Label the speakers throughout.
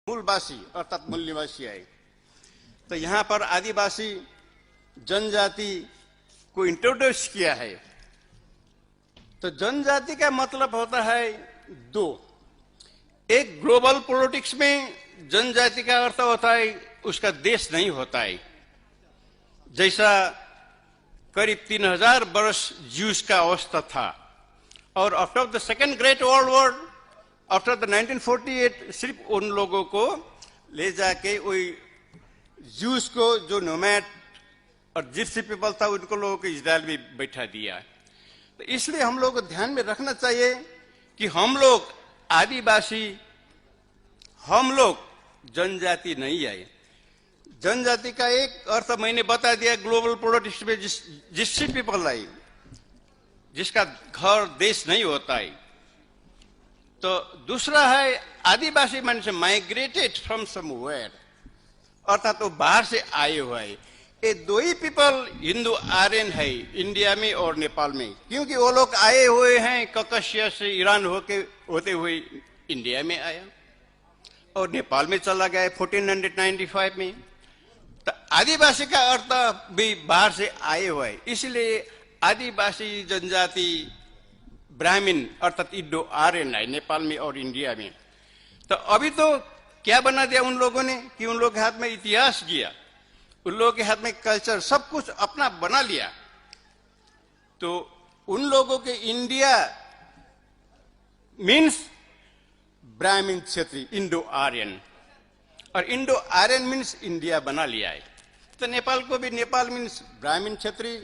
Speaker 1: मूलवासी अर्थात मूल निवासी आए। तो यहाँ पर आदिवासी जनजाति को इंट्रोड्यूस किया है। तो जनजाति का मतलब होता है दो। एक ग्लोबल पॉलिटिक्स में जनजाति का अर्थ होता है उसका देश नहीं होता है। जैसा करीब 3000 वर्ष ज्यूस का अवस्था था और after the second great world war, after the 1948, सिर्फ उन लोगों को ले जाके वही ज्यूस को जो नोमैड और जिप्सी पीपल था उनको लोगों को इजराइल में बैठा दिया। तो इसलिए हम लोग को ध्यान में रखना चाहिए कि हम लोग आदिवासी, हम लोग जनजाति नहीं आए। जनजाति का एक अर्थ मैंने बता दिया ग्लोबल पॉलिटिक्स में, जिप्सी पीपल आई जिसका घर देश नहीं होता है। तो दूसरा है आदिवासी मान से माइग्रेटेड फ्रॉम समवेयर, अर्थात तो बाहर से आए हुए हैं। ये दो ही पीपल हिंदू आर्यन है इंडिया में और नेपाल में, क्योंकि वो लोग आए हुए हैं कॉकेशिया से, ईरान होते हुए इंडिया में आया और नेपाल में चला गया 1495 में। तो आदिवासी का अर्थ भी बाहर से आए हुए हैं। इसलिए आदिवासी जनजाति ब्राह्मण अर्थात इंडो आर्यन है नेपाल में और इंडिया में। तो अभी तो क्या बना दिया उन लोगों ने कि उन लोगों के हाथ में इतिहास गया, उन लोगों के हाथ में कल्चर, सब कुछ अपना बना लिया। तो उन लोगों के इंडिया मीन्स ब्राह्मण क्षेत्रीय इंडो आर्यन, और इंडो आर्यन मीन्स इंडिया बना लिया है। तो नेपाल को भी नेपाल मीन्स ब्राह्मण क्षेत्रीय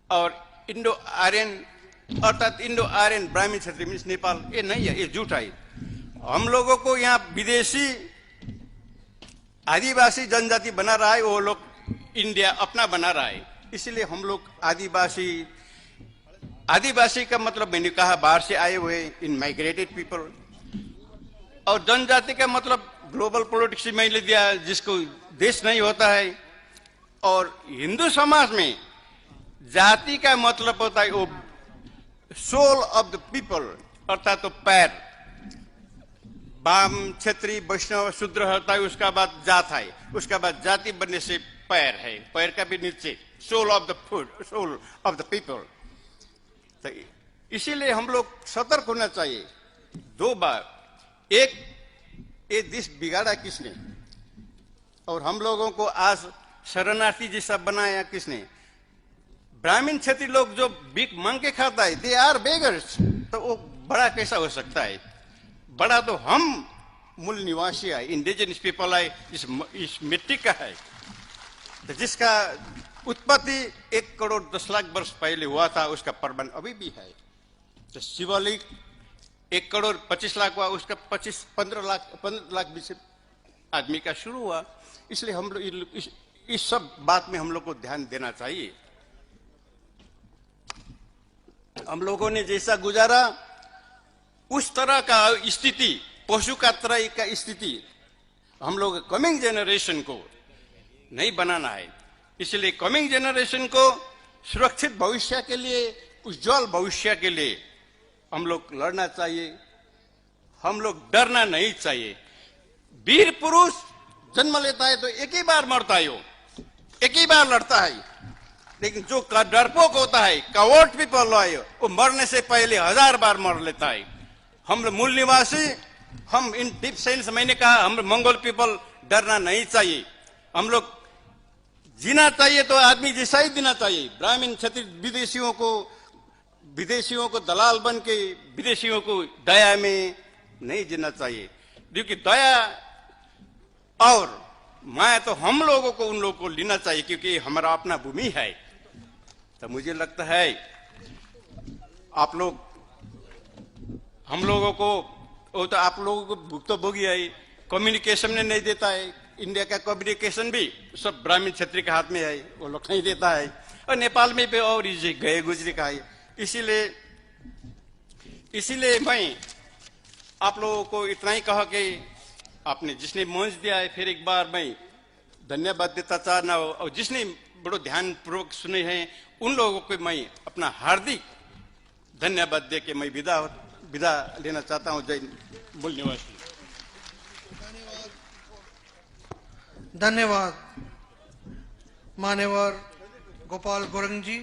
Speaker 1: और इंडो आर्यन अर्थात इंडो आर्यन ब्राह्मण क्षेत्रीय मीन्स नेपाल। ये नहीं है, ये झूठ है। हम लोगों को यहाँ विदेशी आदिवासी जनजाति बना रहा है, वो लोग इंडिया अपना बना रहा है। इसलिए हम लोग आदिवासी, आदिवासी का मतलब मैंने कहा बाहर से आए हुए इन माइग्रेटेड पीपल, और जनजाति का मतलब ग्लोबल पॉलिटिक्स में ले दिया जिसको देश नहीं होता है। और हिंदू समाज में जाति का मतलब होता है वो सोल ऑफ द पीपल, अर्थात तो पैर, वाम क्षेत्रीय वैष्णव शूद्र होता है, उसका बाद जात है, उसका बाद जाति बनने से पैर है, पैर का भी नीचे sole of the foot, soul of the people. तो इसीलिए हम लोग सतर्क होना चाहिए दो बार। एक, ये देश बिगाड़ा किसने और हम लोगों को आज शरणार्थी जैसा बनाया किसने? ब्राह्मण क्षेत्रीय लोग जो भीख मांग के खाता है, दे आर बेगर्स। तो वो बड़ा कैसा हो सकता है? बड़ा तो हम मूल निवासी है, इंडिजिनस पीपल है, इस मिट्टी का है, तो जिसका उत्पत्ति 1 करोड़ 10 लाख वर्ष पहले हुआ था, उसका प्रमाण अभी भी है। तो शिवलिंग 1 करोड़ 25 लाख हुआ, उसका 15 लाख बीच आदमी का शुरू हुआ। इसलिए हम लोग इस सब बात में हम लोग को ध्यान देना चाहिए। हम लोगों ने जैसा गुजारा उस तरह का स्थिति, पशु का तरह का स्थिति हम लोग कमिंग जनरेशन को नहीं बनाना है। इसलिए कमिंग जनरेशन को सुरक्षित भविष्य के लिए, उज्जवल भविष्य के लिए हम लोग लड़ना चाहिए। हम लोग डरना नहीं चाहिए। वीर पुरुष जन्म लेता है तो एक ही बार मरता है, वो एक ही बार लड़ता है। लेकिन जो डरपोक होता है, कावर्ड पीपल है, वो मरने से पहले 1000 बार मर लेता है। हम मूल निवासी, हम इन डीप सेंस मैंने कहा, हम मंगोल पीपल डरना नहीं चाहिए। हम लोग जीना चाहिए तो आदमी जैसा ही जीना चाहिए। ब्राह्मण क्षत्रिय विदेशियों को दलाल बन के विदेशियों को दया में नहीं जीना चाहिए, क्योंकि दया और माया तो हम लोगों को उन लोगों को लेना चाहिए, क्योंकि हमारा अपना भूमि है। तो मुझे लगता है आप लोग, हम लोगों को, वो तो आप लोगों को भुक्तभोगी है, कम्युनिकेशन में नहीं देता है। इंडिया का कम्युनिकेशन भी सब ब्राह्मण क्षेत्रीय के हाथ में है, वो लोग नहीं देता है। और नेपाल में भी और गए गुजरे का है। इसीलिए मैं आप लोगों को इतना ही कहा कि आपने जिसने मंच दिया है, फिर एक बार मैं धन्यवाद देता चाहना, और जिसने बड़ो ध्यान पूर्वक सुने हैं उन लोगों को मैं अपना हार्दिक धन्यवाद दे के मैं विदा लेना चाहता हूं। जय मूल निवासी।
Speaker 2: धन्यवाद मान्यवर गोपाल गुरंग जी।